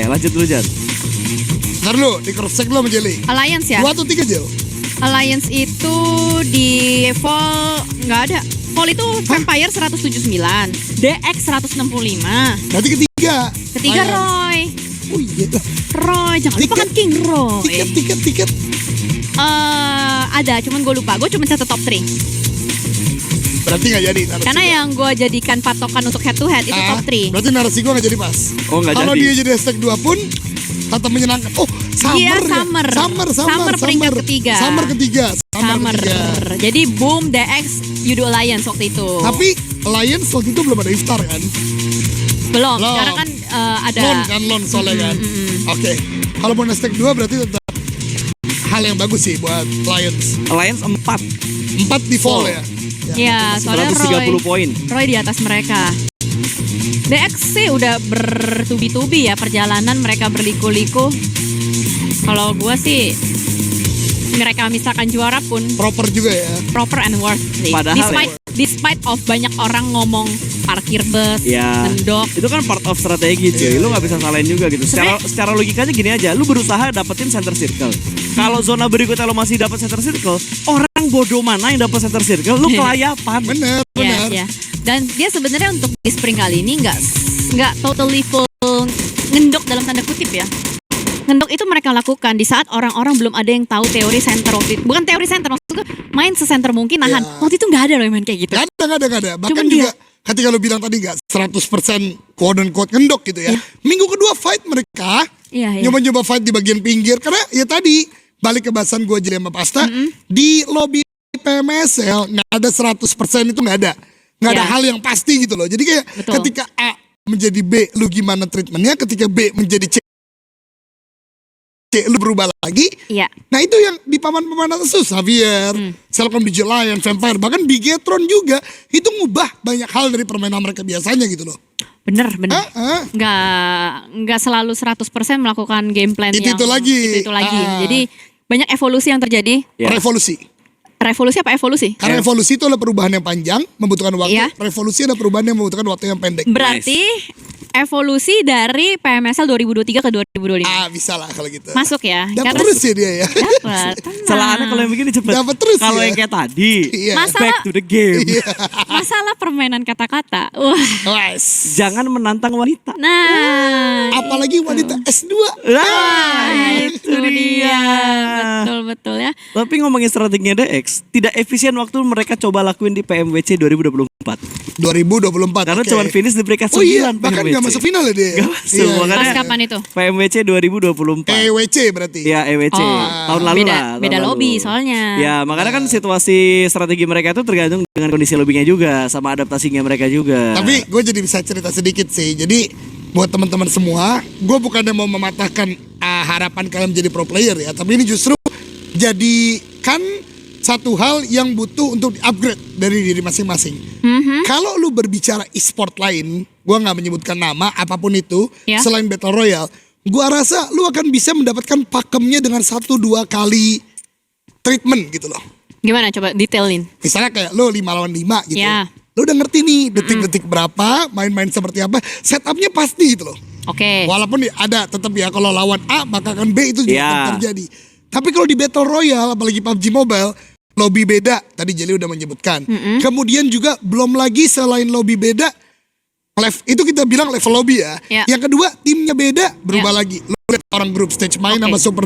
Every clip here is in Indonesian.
lanjut dulu Jan. Ntar lu, di cross check lu sama Jelly. Alliance ya. 2 atau 3 Jel? Alliance itu di Vol nggak ada. Vol itu Vampire 179, DX 165. Berarti ketiga. Ketiga Alliance. Roy. Oh iya lah. Roy, jangan lupa kan King Roy. Tiket. Ada, cuman gue lupa. Gue cuma catat top 3. Berarti gak jadi. Karena yang gue jadikan patokan untuk head to head itu top 3. Berarti narasi gue gak jadi pas. Oh nggak Kalau jadi. dia jadi hashtag 2 pun tetap menyenangkan. Oh, Iya, Summer ya? Summer peringkat ketiga. Summer ketiga. Jadi boom DX Yudo Alliance waktu itu. Tapi Alliance waktu itu belum ada iftar kan? belum. Belum. Sekarang kan ada Loan soalnya kan. Oke. Kalau mau hashtag 2 berarti tetap hal yang bagus sih buat Alliance. Alliance 4 4 di fall ya. Iya, soalnya 130 poin. Roy di atas mereka. DX sih udah bertubi-tubi ya perjalanan mereka berliku-liku. Kalau gue sih mereka misalkan juara pun Proper juga ya. proper and worth sih. Padahal Despite of banyak orang ngomong parkir bus, Ya, ngendok. itu kan part of strategi cuy. Lu nggak bisa salahin juga gitu. Secara logikanya gini aja, lu berusaha dapetin center circle. Kalau zona berikutnya lu masih dapat center circle, orang bodoh mana yang dapat center circle? Lu kelayapan. Bener. Ya. Dan dia sebenarnya untuk di spring kali ini nggak totally full ngendok dalam tanda kutip ya. Ngendok itu mereka lakukan di saat orang-orang belum ada yang tahu teori center waktu itu. Bukan teori center, maksudnya main sesenter mungkin nahan. Ya. Waktu itu nggak ada loh yang main kayak gitu. Gak ada. Bahkan Cuman juga ketika lu bilang tadi gak 100% quote and quote ngendok gitu ya. Minggu kedua fight mereka Iya. nyoba-nyoba fight di bagian pinggir. Karena ya tadi balik ke bahasan gue jadi sama Pasta. Di lobby PMSL gak ada 100% itu gak ada. Gak ada Ya. hal yang pasti gitu loh. Jadi kayak Betul. ketika A menjadi B, lu gimana treatmentnya. Ketika B menjadi C, lu berubah lagi. Iya. Nah itu yang di paman-paman atas tuh Xavier, Selcom DJ Lion, Vampire, bahkan Bigetron juga itu ngubah banyak hal dari permainan mereka biasanya gitu loh. Bener. Ah. Nggak selalu 100% melakukan game plan Itu lagi. Itu lagi. Ah. Jadi banyak evolusi yang terjadi. Ya. Revolusi. Revolusi apa evolusi? Karena evolusi itu adalah perubahan yang panjang, membutuhkan waktu. Iya. Revolusi adalah perubahan yang membutuhkan waktu yang pendek. Berarti evolusi dari PMSL 2023 ke 2025. Bisa lah kalau gitu. Masuk ya. Dapat Karena terus ya dia ya. dapat. Salahnya kalau yang begini cepet. Dapat terus Kalau ya. yang kayak tadi, Iya. back to the game. Masalah permainan kata-kata. Wah. Wes. Jangan menantang wanita. Nah, Apalagi wanita S2. itu dia. Betul ya. Tapi ngomongin strateginya DX, tidak efisien waktu mereka coba lakuin di PMWC 2024. 2024. Karena oke. cuma finish di peringkat 9 Oh iya, bahkan PMWC. gak masuk final ya dia. Gak masuk, makanya Pas kapan itu? PMWC 2024. EWC berarti. Ya EWC Oh, tahun lalu beda, lah. tahun beda lalu. lobby soalnya. Ya makanya kan situasi strategi mereka itu tergantung dengan kondisi lobbynya juga, sama adaptasinya mereka juga. Tapi gue jadi bisa cerita sedikit sih. Jadi buat teman-teman semua, gue bukannya mau mematahkan harapan kalian menjadi pro player ya, tapi ini justru jadikan satu hal yang butuh untuk di-upgrade dari diri masing-masing. Kalau lu berbicara e-sport lain, gue nggak menyebutkan nama apapun itu, Ya. selain Battle Royale, gue rasa lu akan bisa mendapatkan pakemnya dengan 1-2 kali treatment gitu loh. Gimana coba detailin? Misalnya kayak lo 5 lawan 5 gitu. Ya. Lo udah ngerti nih detik-detik berapa, main-main seperti apa, setupnya pasti gitu loh. Oke. Walaupun ada tetap ya kalau lawan A maka kan B itu juga Ya. akan terjadi. Tapi kalau di Battle Royale apalagi PUBG Mobile, lobby beda, tadi Jelly udah menyebutkan. Kemudian juga belum lagi selain lobby beda, itu kita bilang level lobby ya. Ya. Yang kedua timnya beda, berubah lagi. Lo lihat orang group stage main Oke. sama super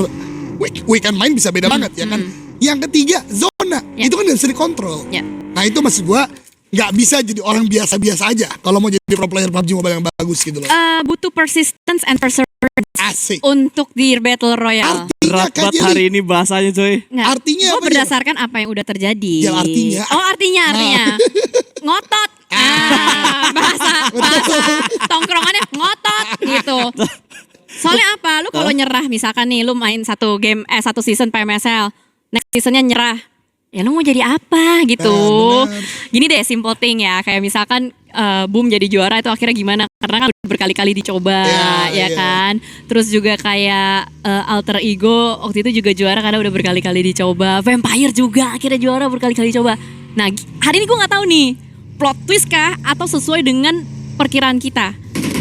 weekend main bisa beda banget ya kan. Yang ketiga zona, Ya. itu kan gak bisa dikontrol. Ya. Nah itu maksud gua nggak bisa jadi orang biasa-biasa aja kalau mau jadi pro player PUBG Mobile yang bagus gitu loh. Butuh persistence and perseverance Asik. untuk di Battle Royale. Artinya berat Kak banget Jelly, hari ini bahasanya coy. Nggak, Artinya gua apa, berdasarkan apa yang udah terjadi. Ya, artinya. Oh artinya. Ngotot. Bahasa tongkrongannya ngotot gitu. Soalnya apa? Lu kalau nyerah misalkan nih lu main satu season PMSL, next seasonnya nyerah. Ya lu mau jadi apa gitu. bener. Gini deh simple thing ya. Kayak misalkan Boom jadi juara itu akhirnya gimana? Karena kan udah berkali-kali dicoba Ya, ya iya. kan. Terus juga kayak Alter Ego waktu itu juga juara karena udah berkali-kali dicoba. Vampire juga akhirnya juara berkali-kali dicoba. Nah hari ini gue nggak tahu nih plot twist kah atau sesuai dengan perkiraan kita.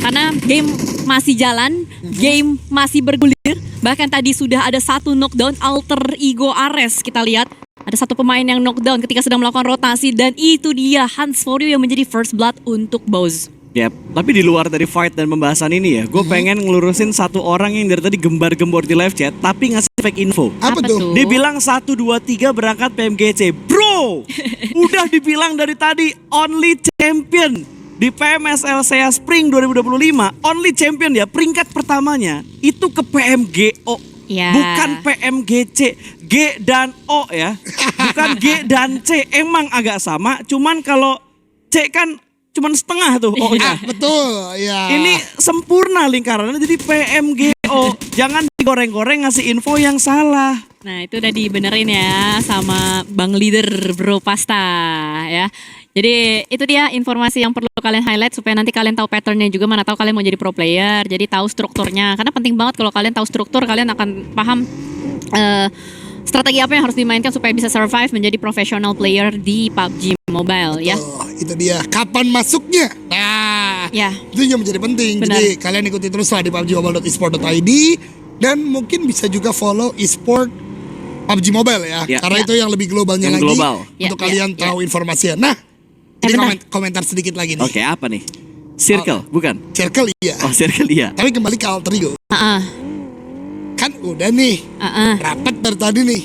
Karena game masih jalan, game masih bergulir. Bahkan tadi sudah ada satu knockdown Alter Ego Ares, kita lihat. Ada satu pemain yang knockdown ketika sedang melakukan rotasi, dan itu dia Hans For You yang menjadi first blood untuk Boz. Yap, tapi di luar dari fight dan pembahasan ini ya, gue pengen ngelurusin satu orang yang dari tadi gembar-gembor di live chat tapi ngasih fake info. Apa tuh? Dia bilang 1, 2, 3 berangkat PMGC. Bro, udah dibilang dari tadi only champion di PMSL SEA Spring 2025. Only champion ya, peringkat pertamanya itu ke PMGO. Ya. Bukan PMGC. G dan O ya. Bukan G dan C. Emang agak sama, cuman kalau C kan cuman setengah tuh O-nya. Betul, ya. Ini sempurna lingkarannya jadi PMGO. Jangan digoreng-goreng ngasih info yang salah. Nah itu udah dibenerin ya sama Bang Leader Bro Pasta ya. Jadi itu dia informasi yang perlu kalian highlight supaya nanti kalian tahu patternnya juga, mana tahu kalian mau jadi pro player, jadi tahu strukturnya. Karena penting banget kalau kalian tahu struktur, kalian akan paham strategi apa yang harus dimainkan supaya bisa survive menjadi professional player di PUBG Mobile ya. Oh, itu dia. Kapan masuknya? Nah, Ya. itu yang menjadi penting. Benar. Jadi kalian ikuti teruslah di pubgmobile.esport.id dan mungkin bisa juga follow esport PUBG Mobile ya. Ya. Karena Ya. itu yang lebih globalnya Yang lagi global. untuk Ya, kalian ya, tahu informasinya. Nah, ini benar. komentar sedikit lagi nih. Oke, apa nih? Circle, bukan? Circle iya. Oh, circle iya. Tapi kembali ke Alter Ego. Kan udah nih, rapat dari tadi nih.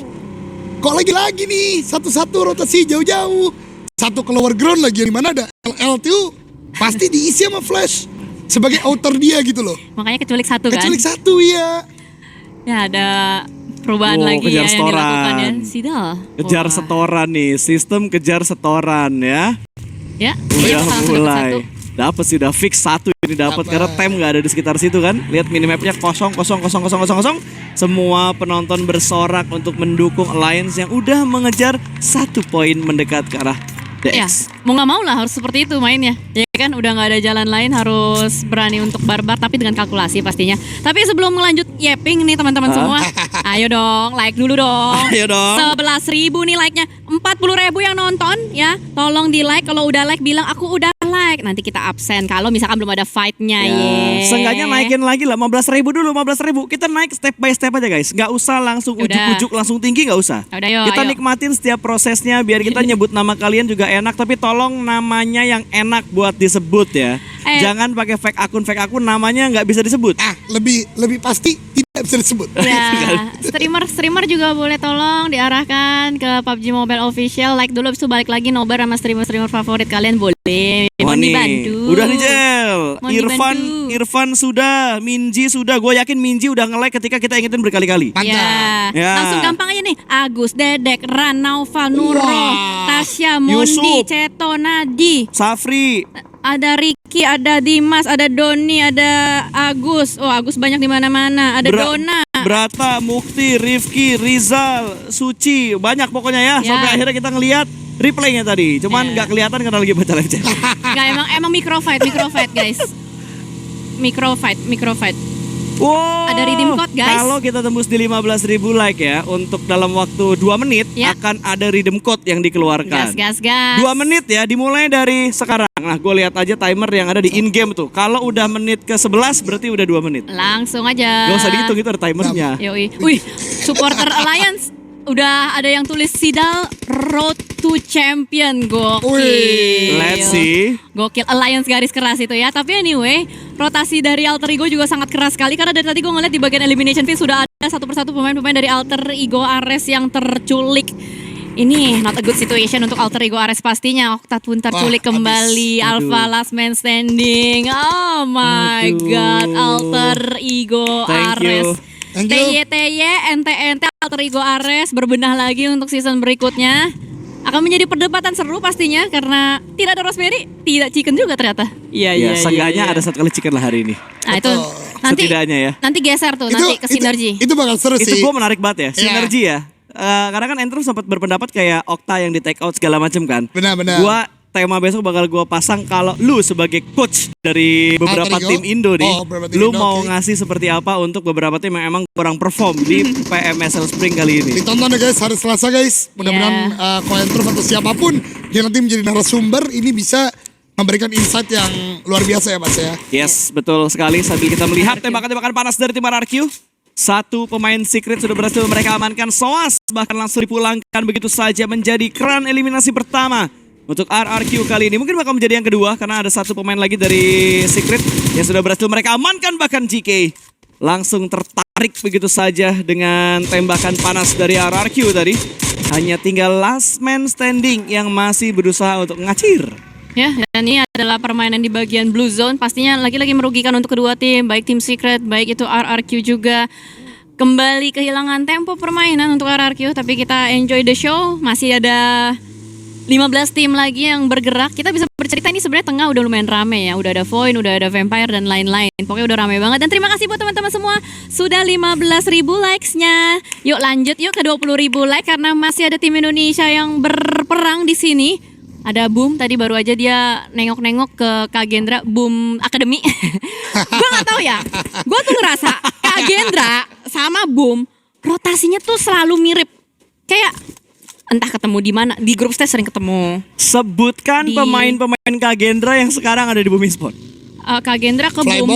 Kok lagi-lagi nih, satu-satu rotasi jauh-jauh. Satu ke lower ground lagi, yang dimana ada LL tuh pasti diisi sama Flash. Sebagai outer dia gitu loh. Makanya keculik satu kan. Kecuali satu ya. Ya ada perubahan Wow, lagi kejar ya yang dilakukan ya. setoran. Sidal. Kejar Wah. setoran nih, sistem kejar setoran ya. Ya, Udah langsung dapat mulai. satu. Dapat sih, udah fix satu ini dapat Dapat. karena tem nggak ada di sekitar situ kan. Lihat minimapnya kosong. Semua penonton bersorak untuk mendukung Alliance yang udah mengejar 1 poin mendekat ke arah Ya, DX. mau nggak mau lah harus seperti itu mainnya. Ya kan udah nggak ada jalan lain, harus berani untuk barbar tapi dengan kalkulasi pastinya. Tapi sebelum melanjut yapping nih teman-teman semua, ayo dong like dulu dong. Ayo dong. 11.000 nih like-nya, 40.000 yang nonton ya. Tolong di like, kalau udah like bilang aku udah like. Nanti kita absen kalau misalkan belum ada fight-nya ya. Seenggaknya naikin lagi lah 15.000 dulu, 15.000. Kita naik step by step aja guys. Nggak usah langsung Udah. ujuk-ujuk langsung tinggi, nggak usah. Udah, yuk, Kita ayo. nikmatin setiap prosesnya biar kita nyebut nama kalian juga enak. Tapi tolong namanya yang enak buat disebut ya. Jangan pakai fake akun namanya nggak bisa disebut. Lebih pasti tidak bisa disebut. Ya, streamer juga boleh tolong diarahkan ke PUBG Mobile Official. Like dulu, habis itu balik lagi nobar sama streamer favorit kalian boleh. Wah Mohon nih, dibantu. udah nih Jel. Mohon dibantu. Irfan sudah, Minji sudah. Gue yakin Minji udah nge-like ketika kita ingetin berkali-kali. Ya. Ya. Langsung gampang aja nih. Agus, Dedek, Ranaufa, Nuro, Wah. Tasya, Mondi, Yusuf. Ceto, Nadi. Safri, Ada Ricky, ada Dimas, ada Doni, ada Agus. Oh, Agus banyak di mana-mana. Ada Dona. Brata, Mukti, Rifki, Rizal, Suci, banyak pokoknya ya. Ya. Sampai akhirnya kita ngelihat replaynya tadi. Cuman nggak kelihatan karena lagi baca live chat. Nggak, emang microfight guys. Microfight. Wow. Ada redeem code, guys. Kalau kita tembus di 15.000 like ya, untuk dalam waktu 2 menit Ya. akan ada redeem code yang dikeluarkan. Gas. 2 menit ya, dimulai dari sekarang. Nah, gue lihat aja timer yang ada di in-game tuh. Kalau udah menit ke 11 berarti udah 2 menit. Langsung aja. Gak usah dihitung, itu ada timernya. Yoi. Wih, supporter Alliance udah ada yang tulis Sidal Road to Champion. Gokil. Wih. Let's see. Gokil, Alliance garis keras itu ya. Tapi anyway, rotasi dari Alter Ego juga sangat keras sekali. Karena dari tadi gue ngeliat di bagian elimination phase sudah ada satu persatu pemain-pemain dari Alter Ego Ares yang terculik. Ini not a good situation untuk Alter Ego Ares pastinya. Octat pun terculik Wah, kembali. habis. Alpha last man standing. Oh my Aduh. god, Alter Ego Thank you. Ares. Thank you. TY, NT, Alter Ego Ares berbenah lagi untuk season berikutnya. Akan menjadi perdebatan seru pastinya karena tidak ada Rosemary, tidak Chicken juga ternyata. Ya, seenggaknya ada 1 kali chicken lah hari ini. Nah itu nanti Setidaknya ya. nanti geser tuh nanti ke sinergi. Itu bakal seru Itu sih. gue menarik banget ya, Iya. sinergi ya. Karena kan Entrum sempat berpendapat kayak Okta yang di take out segala macam kan. Benar-benar. Gua tema besok bakal gua pasang kalau lu sebagai coach dari beberapa Alter Ego? tim Indo nih, Oh, beberapa tim lu Indo, mau oke. ngasih seperti apa untuk beberapa tim yang emang kurang perform di PMSL Spring kali ini. Ditonton ya guys, hari Selasa guys. Mudah-mudahan Koentrum atau siapapun yang nanti menjadi narasumber ini bisa memberikan insight yang luar biasa ya Mas ya. Yes, betul sekali. Sambil kita melihat tembakan-tembakan panas dari tim RRQ. Satu pemain secret sudah berhasil mereka amankan. Soas bahkan langsung dipulangkan begitu saja menjadi keran eliminasi pertama untuk RRQ kali ini. Mungkin bakal menjadi yang kedua karena ada satu pemain lagi dari secret yang sudah berhasil mereka amankan. Bahkan GK langsung tertarik begitu saja dengan tembakan panas dari RRQ tadi. Hanya tinggal last man standing yang masih berusaha untuk ngacir. Ya, dan ini adalah permainan di bagian blue zone. Pastinya lagi-lagi merugikan untuk kedua tim, baik tim secret, baik itu RRQ juga. Kembali kehilangan tempo permainan untuk RRQ, tapi kita enjoy the show. Masih ada 15 tim lagi yang bergerak. Kita bisa bercerita ini sebenarnya tengah udah lumayan rame ya. Udah ada Void, udah ada Vampire dan lain-lain. Pokoknya udah rame banget. Dan terima kasih buat teman-teman semua. Sudah 15.000 likes-nya. Yuk lanjut yuk ke 20.000 like karena masih ada tim Indonesia yang berperang di sini. Ada Boom, tadi baru aja dia nengok-nengok ke Kak Gendra, Boom Academy. Gue gak tahu ya, gue tuh ngerasa Kak Gendra sama Boom rotasinya tuh selalu mirip. Kayak entah ketemu di mana, di grup stage sering ketemu. Sebutkan pemain-pemain Kak Gendra yang sekarang ada di Bumi Sport. Kak Gendra ke Boom.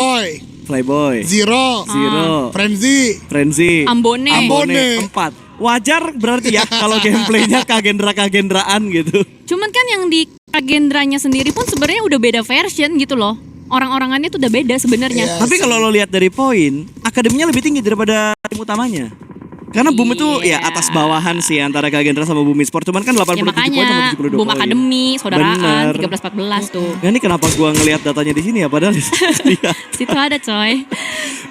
Flyboy, Zero, Frenzy, Ambone. 4. Wajar berarti ya kalau gameplaynya Kagendraan gitu. Cuman kan yang di Kagendranya sendiri pun sebenarnya udah beda version gitu loh. Orang-orangannya tuh udah beda sebenarnya. Iya. Tapi kalau lo lihat dari poin, akademinya lebih tinggi daripada tim utamanya. Karena Boom itu ya atas bawahan sih antara Kagendra sama Bumi Sport. Cuman kan 87 Ya poin makanya sama 72 Boom poin. Academy, saudaraan, Bener. 13-14 tuh. Ya, ini kenapa gua ngelihat datanya di sini ya padahal lihat. Situ ada coy.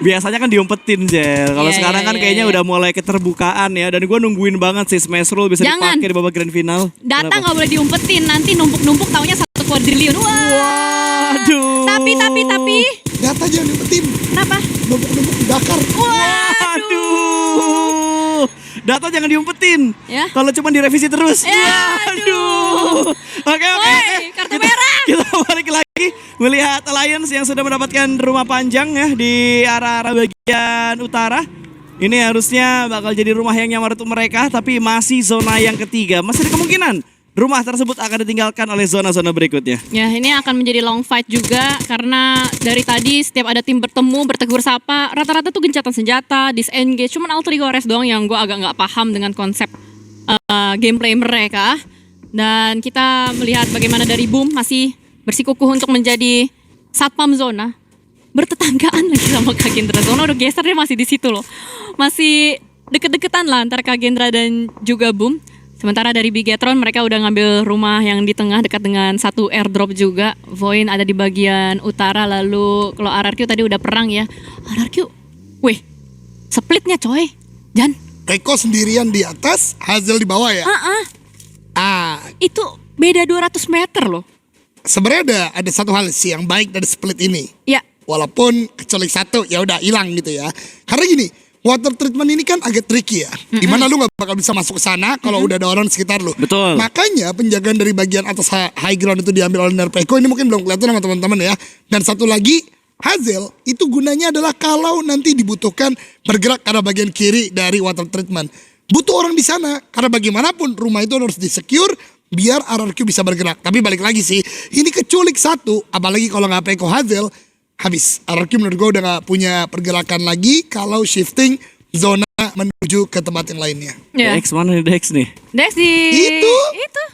Biasanya kan diumpetin Jel. Kalau Iya, sekarang kan iya, kayaknya iya. udah mulai keterbukaan ya. Dan gua nungguin banget sih Smash Rule bisa Jangan. dipakai di babak grand final. Data Kenapa? nggak boleh diumpetin, nanti numpuk-numpuk taunya 1 kuadriliun. Wah. Waduh. Tapi. Data jangan diumpetin, Kenapa? numpuk-numpuk dibakar. Waduh. Data jangan diumpetin. Ya. Kalau cuma direvisi terus. Ya, Waduh. Oke. Woi, kartu merah. Kita balik lagi melihat Alliance yang sudah mendapatkan rumah panjang ya di arah-arah bagian utara. Ini harusnya bakal jadi rumah yang nyaman untuk mereka, tapi masih zona yang ketiga. Masih ada kemungkinan rumah tersebut akan ditinggalkan oleh zona-zona berikutnya. Ya, ini akan menjadi long fight juga karena dari tadi setiap ada tim bertemu, bertegur sapa, rata-rata tuh gencatan senjata, disengage. Cuman Alter Ego Ares doang yang gue agak nggak paham dengan konsep gameplay mereka. Dan kita melihat bagaimana dari Boom masih bersikukuh untuk menjadi satpam zona. Bertetanggaan lagi sama Kak Gendra. Zona udah geser, dia masih di situ loh. Masih deket-deketan lah antara Kak Gendra dan juga Boom. Sementara dari Bigetron mereka udah ngambil rumah yang di tengah dekat dengan satu airdrop juga. Voin ada di bagian utara, lalu kalau RRQ tadi udah perang ya. RRQ, weh, splitnya coy. Jan. Eko sendirian di atas, Hazel di bawah ya. Itu beda 200 meter loh. Sebenarnya ada satu hal sih yang baik dari split ini. Ya, Walaupun kecuali satu ya udah hilang gitu ya. Karena gini, water treatment ini kan agak tricky ya. Dimana lu gak bakal bisa masuk ke sana kalau udah ada orang di sekitar lu. Betul. Makanya penjagaan dari bagian atas high ground itu diambil oleh Nerpeko. Ini mungkin belum kelihatan sama teman-teman ya. Dan satu lagi, Hazel itu gunanya adalah kalau nanti dibutuhkan bergerak ke arah bagian kiri dari water treatment. Butuh orang di sana. Karena bagaimanapun rumah itu harus di-secure biar RRQ bisa bergerak. Tapi balik lagi sih, ini keculik satu. Apalagi kalau nggak Peko Hazel, habis. RRQ menurut gue udah gak punya pergerakan lagi kalau shifting zona menuju ke tempat yang lainnya. ya. Dex mana nih Dex nih? Dex di Itu.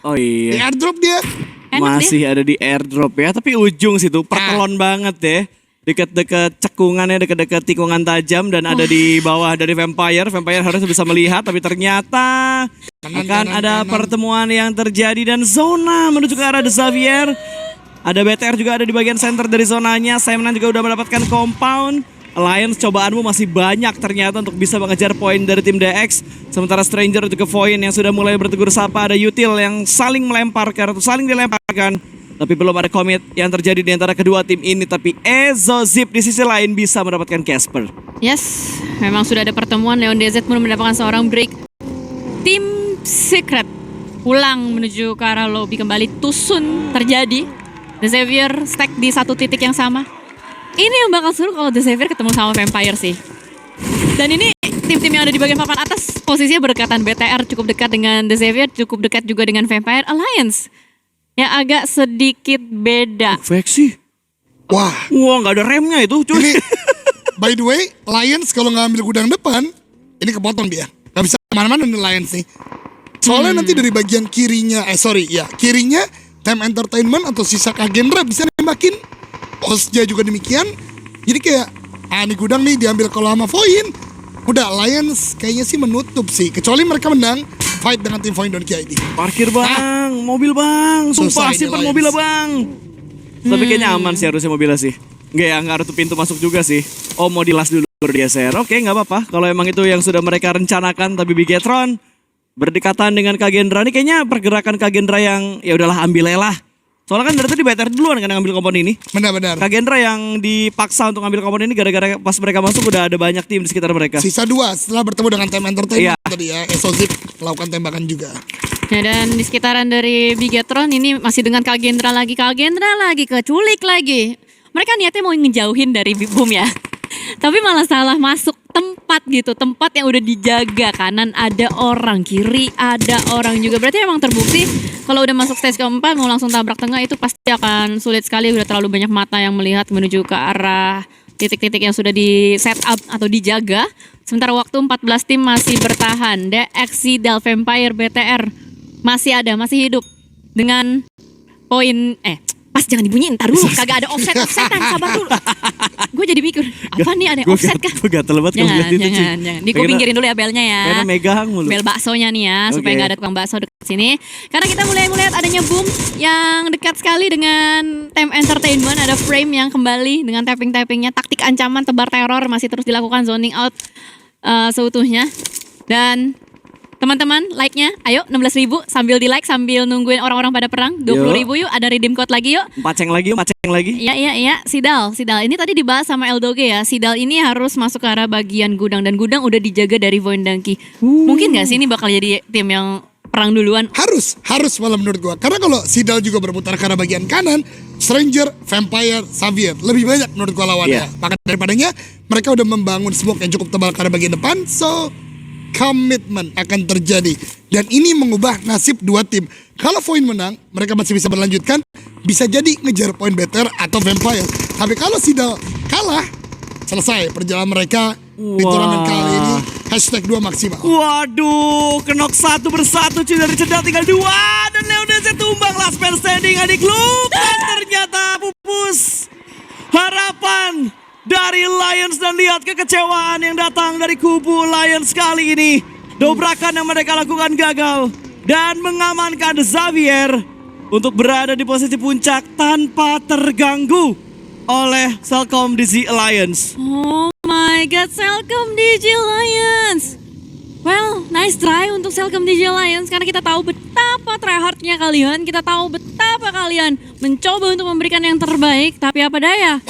Oh Di iya. airdrop dia. Enak Masih ada di airdrop ya, tapi ujung situ pertelon banget ya. Dekat-dekat cekungannya, dekat-dekat tikungan tajam dan ada di bawah dari Vampire. Vampire harus bisa melihat, tapi ternyata akan ada pertemuan yang terjadi dan zona menuju ke arah The Xavier. Ada BTR juga ada di bagian center dari zonanya. Simon juga udah mendapatkan compound. Alliance cobaanmu masih banyak ternyata untuk bisa mengejar poin dari tim DX. Sementara Stranger juga ke Voin yang sudah mulai bertegur sapa. Ada Util yang saling melemparkan atau saling dilemparkan. Tapi belum ada komit yang terjadi di antara kedua tim ini. Tapi Ezozip di sisi lain bisa mendapatkan Casper. Yes, memang sudah ada pertemuan. Leon DZ pun mendapatkan seorang break. Tim Secret pulang menuju ke arah lobby kembali. Tusun terjadi. The Xavier stack di satu titik yang sama. Ini yang bakal seru kalau The Xavier ketemu sama Vampire sih. Dan ini tim-tim yang ada di bagian papan atas posisinya berdekatan. BTR cukup dekat dengan The Xavier, cukup dekat juga dengan Vampire Alliance. yang agak sedikit beda. Veksi. Wah, Wah, nggak ada remnya itu, cuy. ini by the way, Lions kalau ngambil gudang depan, ini kepotong dia. Gak bisa kemana-mana nih Lions nih. Soalnya nanti dari bagian kirinya, kirinya Time Entertainment atau sisa Kagendra bisa nembakin. Osja juga demikian. Jadi kayak, ini gudang nih diambil kalau sama Voin. Udah, Lions kayaknya sih menutup sih. Kecuali mereka menang fight dengan tim Voin Donkey ID. Parkir bang, mobil bang, sumpah Susah ini simpan Lions. mobilnya bang. Tapi kayaknya aman sih harusnya mobilnya sih. Nggak ya, nggak ada tuh pintu masuk juga sih. Oh mau dilas dulu bergeser. Oke nggak apa-apa. Kalau emang itu yang sudah mereka rencanakan. Tapi Bigetron berdekatan dengan Kagendra ini kayaknya pergerakan Kagendra yang ya udahlah ambil aja lah. Soalnya kan dari tadi BTR duluan kan yang ngambil komponen ini. Benar-benar. Kagendra yang dipaksa untuk ngambil komponen ini gara-gara pas mereka masuk udah ada banyak tim di sekitar mereka. Sisa 2 setelah bertemu dengan Time Entertainment Iya. tadi ya. Exozip melakukan tembakan juga. Ya, dan di sekitaran dari Bigetron ini masih dengan Kagendra lagi, keculik lagi. Mereka niatnya mau ngejauhin dari Boom ya. Tapi malah salah masuk tempat gitu, tempat yang udah dijaga. Kanan ada orang, kiri ada orang juga. Berarti emang terbukti kalau udah masuk stage keempat mau langsung tabrak tengah itu pasti akan sulit sekali. Udah terlalu banyak mata yang melihat menuju ke arah titik-titik yang sudah di set up atau dijaga. Sementara waktu 14 tim masih bertahan. DXC, Del Vampire, BTR masih ada, masih hidup dengan poin pas jangan dibunyiin, ntar dulu kagak ada offsetan, sabar dulu. Gue jadi mikir, apa nih ada offset kah? Gue gatel banget kalau Jangan, ngeliat itu, cuy. jangan. Gue pinggirin dulu ya belnya ya. Karena megang mulu. Bel baksonya nih ya, supaya Oke. nggak ada tukang bakso dekat sini. Karena kita mulai melihat adanya Boom yang dekat sekali dengan Time Entertainment. Ada Frame yang kembali dengan tapping-tappingnya. Taktik ancaman tebar teror masih terus dilakukan, zoning out seutuhnya. Dan teman-teman, like-nya, ayo 16.000 sambil di like, sambil nungguin orang-orang pada perang. 20.000 yuk, ada redeem code lagi yuk. Paceng lagi. Iya. Sidal. Ini tadi dibahas sama Eldoge ya. Sidal ini harus masuk ke arah bagian gudang. Dan gudang udah dijaga dari Voin Donkey. Mungkin gak sih ini bakal jadi tim yang perang duluan? Harus malah menurut gua. Karena kalau Sidal juga berputar ke arah bagian kanan, Stranger, Vampire, Xavier lebih banyak menurut gua lawannya. Iya. Maka daripadanya mereka udah membangun smoke yang cukup tebal ke arah bagian depan, so komitmen akan terjadi. Dan ini mengubah nasib dua tim. Kalau Voin menang, mereka masih bisa berlanjutkan, bisa jadi ngejar poin better atau Vampire. Tapi kalau Sidal kalah, selesai perjalanan mereka di Wah. turnamen kali ini. #2 maksimal. Waduh, kenok satu bersatu cuy, dari Cedal tinggal 2 dan Leonese tumbang, last man standing adik lu. Dan ternyata pupus harapan dari Lions dan lihat kekecewaan yang datang dari kubu Lions kali ini. Dobrakan yang mereka lakukan gagal dan mengamankan Xavier untuk berada di posisi puncak tanpa terganggu oleh Selcom DZ Alliance. Oh my god, Selcom DJ Lions. Well, nice try untuk Selcom DJ Lions karena kita tahu betapa tryhardnya kalian, kita tahu betapa kalian mencoba untuk memberikan yang terbaik, tapi apa daya?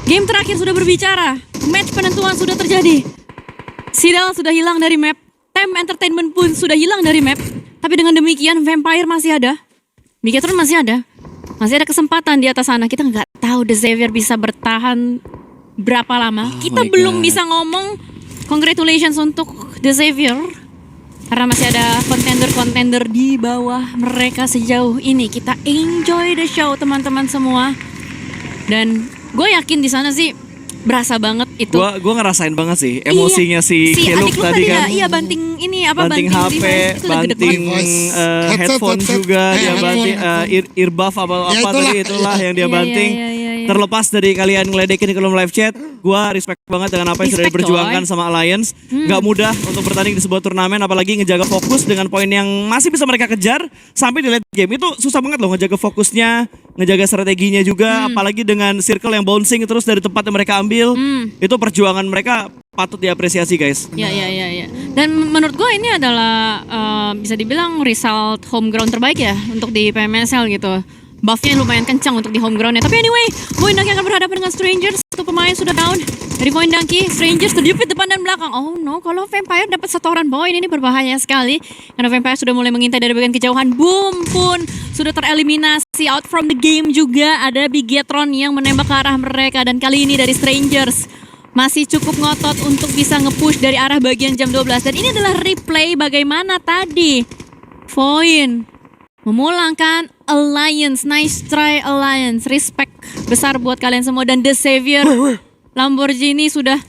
Game terakhir sudah berbicara, match penentuan sudah terjadi. Sidal sudah hilang dari map, Time Entertainment pun sudah hilang dari map, tapi dengan demikian Vampire masih ada, Bigetron masih ada kesempatan di atas sana. Kita nggak tahu The Xavier bisa bertahan berapa lama. Kita my belum God. bisa ngomong congratulations untuk The Xavier karena masih ada kontender-kontender di bawah mereka sejauh ini. Kita enjoy the show teman-teman semua. Dan gue yakin di sana sih berasa banget itu. Gua ngerasain banget sih emosinya si Keluk adik lu tadi kan. Iya banting ini Banting HP, device, itu udah gede banting banget. Headset, headphone headset. juga, dia Headphone, banting headphone. earbuff apa Ya, tadi itulah. itulah yang dia Iya, banting. iya. Terlepas dari kalian ngeledekin di kolom live chat, gua respect banget dengan apa yang sudah Respect, diperjuangkan coy. sama Alliance. Gak mudah untuk bertanding di sebuah turnamen, apalagi ngejaga fokus dengan poin yang masih bisa mereka kejar sampai di late game. Itu susah banget loh ngejaga fokusnya, ngejaga strateginya juga, apalagi dengan circle yang bouncing terus dari tempat yang mereka ambil. Itu perjuangan mereka patut diapresiasi guys. Ya. Dan menurut gue ini adalah bisa dibilang result home ground terbaik ya untuk di PMSL gitu. Buffnya lumayan kencang untuk di home groundnya. Tapi anyway, Voin Donkey akan berhadapan dengan Strangers. Satu pemain sudah down dari Voin Donkey. Strangers terjepit depan dan belakang. Oh no, kalau Vampire dapat setoran poin ini berbahaya sekali. Karena Vampire sudah mulai mengintai dari bagian kejauhan. Boom pun sudah tereliminasi out from the game juga. Ada Bigetron yang menembak ke arah mereka. Dan kali ini dari Strangers masih cukup ngotot untuk bisa nge-push dari arah bagian jam 12. Dan ini adalah replay bagaimana tadi Voin memulangkan Alliance. Nice try Alliance. Respect besar buat kalian semua. Dan The Savior Lamborghini sudah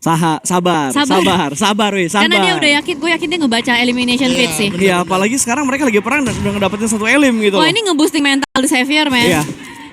Sabar. Weh, sabar. karena dia udah yakin, gue yakin dia ngebaca elimination Iya, feed sih. Iya, apalagi sekarang mereka lagi perang dan udah ngedapetin 1 elim gitu. Wah, ini ngeboosting mental The Savior, men. Iya.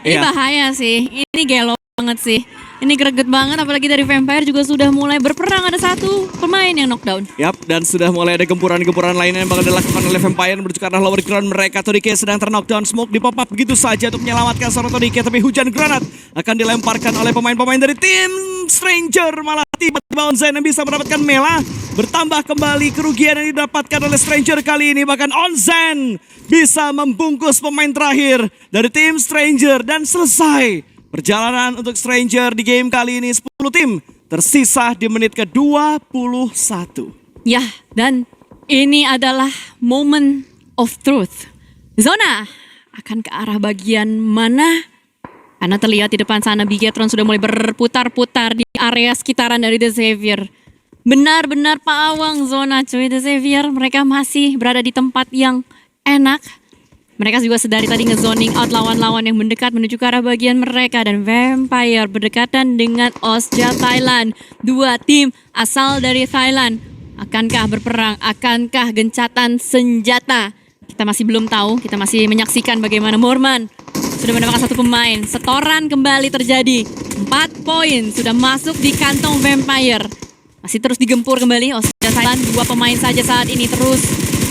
Ini Iya. bahaya sih. Ini gelo banget sih. Ini greget banget, apalagi dari Vampire juga sudah mulai berperang. Ada 1 pemain yang knockdown. Yap, dan sudah mulai ada gempuran-gempuran lainnya yang bakal dilakukan oleh Vampire menuju ke arah lower ground mereka. Todike sedang terknockdown, smoke di pop up begitu saja untuk menyelamatkan seorang Todike, tapi hujan granat akan dilemparkan oleh pemain-pemain dari tim Stranger. Malah tiba-tiba Onzen yang bisa mendapatkan Mela. Bertambah kembali kerugian yang didapatkan oleh Stranger kali ini. Bahkan Onzen bisa membungkus pemain terakhir dari tim Stranger dan selesai perjalanan untuk Stranger di game kali ini. 10 tim tersisa di menit ke-21. Ya, dan ini adalah moment of truth. Zona akan ke arah bagian mana? Karena terlihat di depan sana Bigetron sudah mulai berputar-putar di area sekitaran dari The Savior. Benar-benar pawang zona cuy The Savior. Mereka masih berada di tempat yang enak. Mereka juga sedari tadi ngezoning out lawan-lawan yang mendekat menuju ke arah bagian mereka. Dan Vampire berdekatan dengan Osja Thailand. 2 tim asal dari Thailand. Akankah berperang? Akankah gencatan senjata? Kita masih belum tahu. Kita masih menyaksikan bagaimana Morman sudah mendapatkan 1 pemain. Setoran kembali terjadi. 4 poin sudah masuk di kantong Vampire. Masih terus digempur kembali Osja Thailand. 2 pemain saja saat ini terus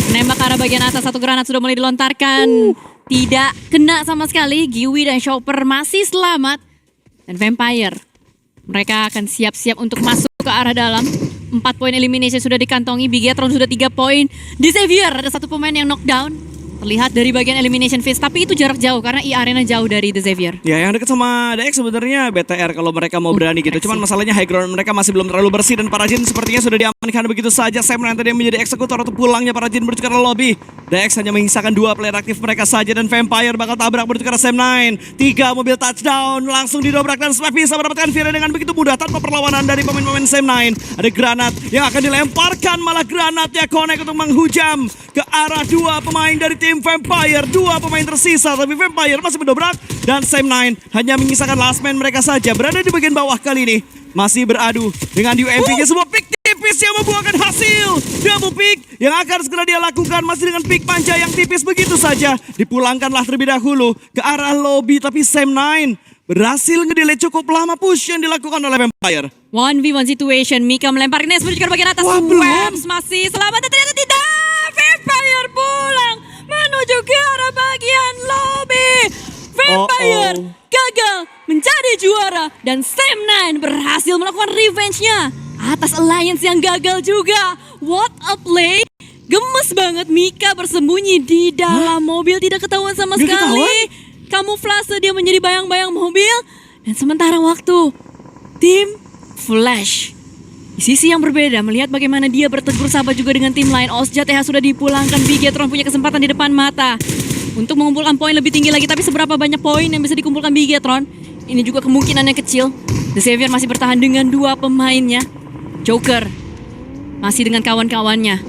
menembak ke arah bagian atas. 1 granat sudah mulai dilontarkan. Tidak kena sama sekali. Giwi dan Chopper masih selamat. Dan Vampire, mereka akan siap-siap untuk masuk ke arah dalam. 4 poin elimination sudah dikantongi. Bigetron sudah 3 poin. Di Xavier ada 1 pemain yang knockdown. Terlihat dari bagian elimination phase, tapi itu jarak jauh karena Arena jauh dari The Xavier. Ya, yang dekat sama DX sebenarnya BTR kalau mereka mau berani gitu. Cuman masalahnya high ground mereka masih belum terlalu bersih dan para Jin sepertinya sudah diamankan begitu saja. Sam nanti yang menjadi eksekutor untuk pulangnya para Jin menuju ke arah lobby. DX hanya menyisakan 2 player aktif mereka saja dan Vampire bakal tabrak menuju ke arah Sam 9. 3 mobil touchdown langsung didobrak dan Smack bisa mendapatkan Vira dengan begitu mudah tanpa perlawanan dari pemain-pemain Sam 9. Ada granat yang akan dilemparkan, malah granatnya connect untuk menghujam ke arah 2 pemain dari tim Vampire. 2 pemain tersisa tapi Vampire masih mendobrak dan Sam 9 hanya menyisakan last man mereka saja berada di bagian bawah kali ini. Masih beradu dengan UMP-nya sebuah pick tipis yang membuahkan hasil. Double pick yang akan segera dia lakukan masih dengan pick panca yang tipis begitu saja. Dipulangkanlah terlebih dahulu ke arah lobby tapi Sam 9 berhasil ngedelay cukup lama push yang dilakukan oleh Vampire. 1v1 situation. Mika melempar Ines menuju ke bagian atas. Wah, belum. Webs masih selamat dan ternyata tidak. Vampire pulang menuju ke arah bagian lobby. Vampire gagal menjadi juara dan Sam 9 berhasil melakukan revenge-nya atas Alliance yang gagal juga. What a play. Gemes banget Mika bersembunyi di dalam mobil, tidak ketahuan sama Nggak sekali. Kamuflase dia menjadi bayang-bayang mobil. Dan sementara waktu tim Flash di sisi yang berbeda melihat bagaimana dia bertegur sapa juga dengan tim lain. Osja TH sudah dipulangkan. Bigetron punya kesempatan di depan mata untuk mengumpulkan poin lebih tinggi lagi. Tapi seberapa banyak poin yang bisa dikumpulkan Bigetron? Ini juga kemungkinannya kecil. The Savior masih bertahan dengan 2 pemainnya. Joker masih dengan kawan-kawannya,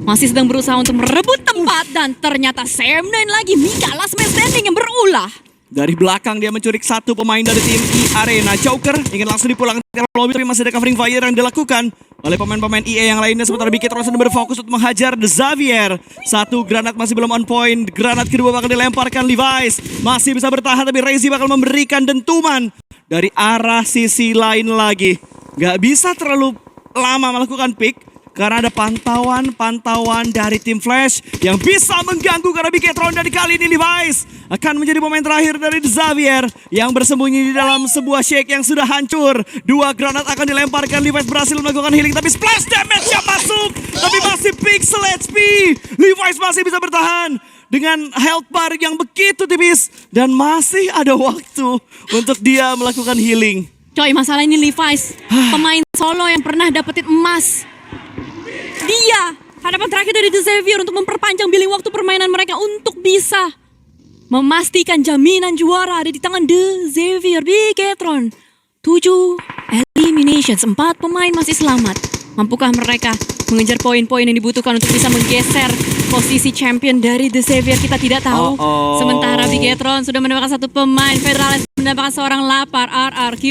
masih sedang berusaha untuk merebut tempat. Dan ternyata Sam 9 lagi. Mika last man standing yang berulah. Dari belakang dia mencurik 1 pemain dari tim Arena. Joker ingin langsung dipulangkan ke lobby tapi masih ada covering fire yang dilakukan oleh pemain-pemain EA yang lainnya. Sementara Bigetron sedang berfokus untuk menghajar The Xavier. 1 granat masih belum on point. Granat kedua bakal dilemparkan Levi's. Masih bisa bertahan tapi Rezi bakal memberikan dentuman dari arah sisi lain lagi. Gak bisa terlalu lama melakukan pick karena ada pantauan dari tim Flash yang bisa mengganggu karena Bigetron. dari kali ini Levi's akan menjadi pemain terakhir dari The Xavier yang bersembunyi di dalam sebuah shake yang sudah hancur. 2 granat akan dilemparkan. Levi's berhasil melakukan healing tapi splash damage yang masuk tapi masih pixel HP. Levi's masih bisa bertahan dengan health bar yang begitu tipis dan masih ada waktu untuk dia melakukan healing. Coy, masalah ini Levi's, pemain solo yang pernah dapetin emas. Dia hadapan terakhir dari The Xavier untuk memperpanjang billing waktu permainan mereka untuk bisa memastikan jaminan juara ada di tangan The Xavier. Bigetron 7 eliminations, 4 pemain masih selamat. Mampukah mereka mengejar poin-poin yang dibutuhkan untuk bisa menggeser Posisi champion dari The Savior kita tidak tahu. Sementara Bigetron sudah mendapatkan satu pemain, Federales mendapatkan seorang lapar. RRQ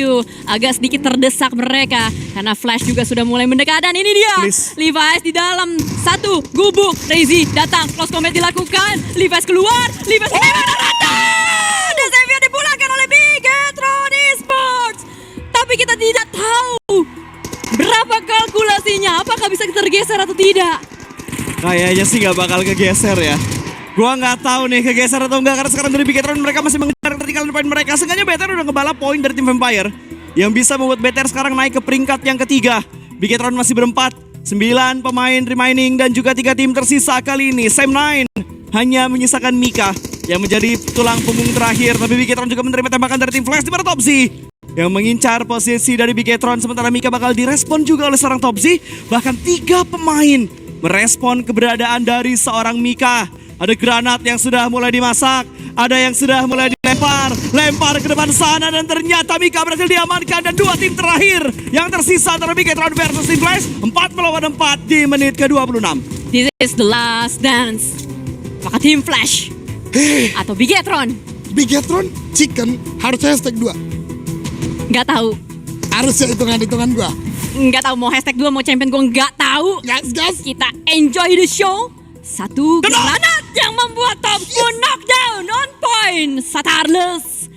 agak sedikit terdesak mereka karena Flash juga sudah mulai mendekat. Dan ini dia, Please. Levi's di dalam satu gubuk. Crazy datang, close combat dilakukan. Levi's keluar, Levi's The Savior dipulangkan oleh Bigetron Esports. Tapi kita tidak tahu berapa kalkulasinya, apakah bisa tergeser atau tidak. Kayaknya sih nggak bakal kegeser ya. Gua nggak tahu nih kegeser atau enggak, karena sekarang dari Bigetron mereka masih mengejar ketinggalan poin mereka. Sengaja BTR udah ngebalap poin dari tim Vampire yang bisa membuat BTR sekarang naik ke peringkat yang ketiga. Bigetron masih berempat, 9 pemain remaining dan juga 3 tim tersisa kali ini. Sam9 hanya menyisakan Mika yang menjadi tulang punggung terakhir, tapi Bigetron juga menerima tembakan dari tim Flash di mana Topsy yang mengincar posisi dari Bigetron, sementara Mika bakal direspon juga oleh seorang Topsy. Bahkan 3 pemain merespon keberadaan dari seorang Mika. Ada granat yang sudah mulai dimasak, ada yang sudah mulai lempar ke depan sana, dan ternyata Mika berhasil diamankan. Dan 2 tim terakhir yang tersisa antara Bigetron versus Team Flash, 4 melawan 4 di menit ke-26. This is the last dance. Apakah Team Flash atau Bigetron? Bigetron chicken harusnya hashtag 2. Nggak tahu. Harusnya hitungan-hitungan gua. Nggak tahu mau hashtag 2 mau champion gue nggak tahu. Gas. Kita enjoy the show. Satu granat yang membuat top pun knockdown on point. Satarlus.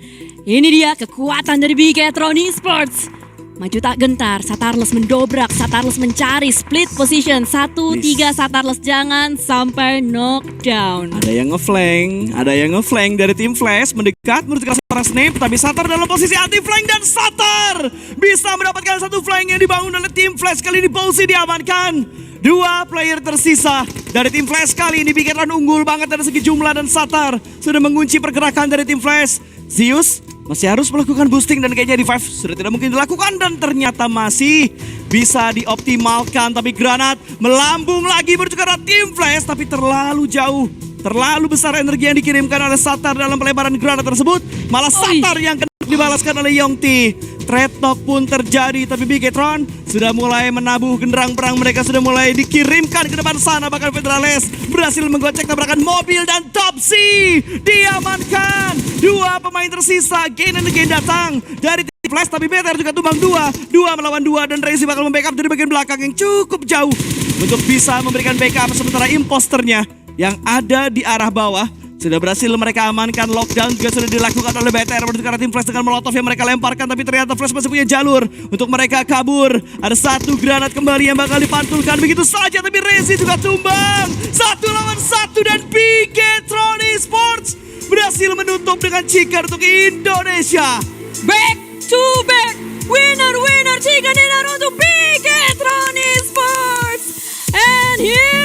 Ini dia kekuatan dari Bigetron Esports. Maju tak gentar, Satarlus mendobrak, Satarlus mencari split position. 1-3 Satarlus, jangan sampai knockdown. Ada yang ngeflank dari tim Flash, mendekat menuju ke seorang Snape, tapi Satar dalam posisi anti-flank dan Satar bisa mendapatkan satu flank yang dibangun oleh tim Flash. Kali ini Bowsy diamankan. 2 player tersisa dari tim Flash kali ini. Bigetron unggul banget dari segi jumlah dan Satar sudah mengunci pergerakan dari tim Flash. Zeus masih harus melakukan boosting dan kayaknya revive sudah tidak mungkin dilakukan, dan ternyata masih bisa dioptimalkan. Tapi granat melambung lagi menuju ke arah tim Flash, tapi terlalu jauh. Terlalu besar energi yang dikirimkan oleh Satar dalam pelebaran granat tersebut. Malah Satar yang kena dibalaskan oleh Yongti. Trade talk pun terjadi, tapi Bigetron sudah mulai menabuh genderang perang mereka, sudah mulai dikirimkan ke depan sana. Bahkan Federales berhasil menggocek tabrakan mobil dan Topsy diamankan. 2 pemain tersisa, Gain and Gain datang dari tim Flash, tapi BTR juga tumbang 2 melawan 2, dan Razy bakal membackup dari bagian belakang yang cukup jauh untuk bisa memberikan backup, sementara imposternya yang ada di arah bawah sudah berhasil mereka amankan. Lockdown juga sudah dilakukan oleh BTR menuju ke arah tim Flash dengan molotov yang mereka lemparkan, tapi ternyata Flash masih punya jalur untuk mereka kabur. Ada 1 granat kembali yang bakal dipantulkan begitu saja, tapi Razy juga tumbang. 1 lawan 1, dan Bigetron Esports berhasil menutup dengan chicken untuk Indonesia. Back to back, winner chicken dinner untuk Bigetron Esports. And here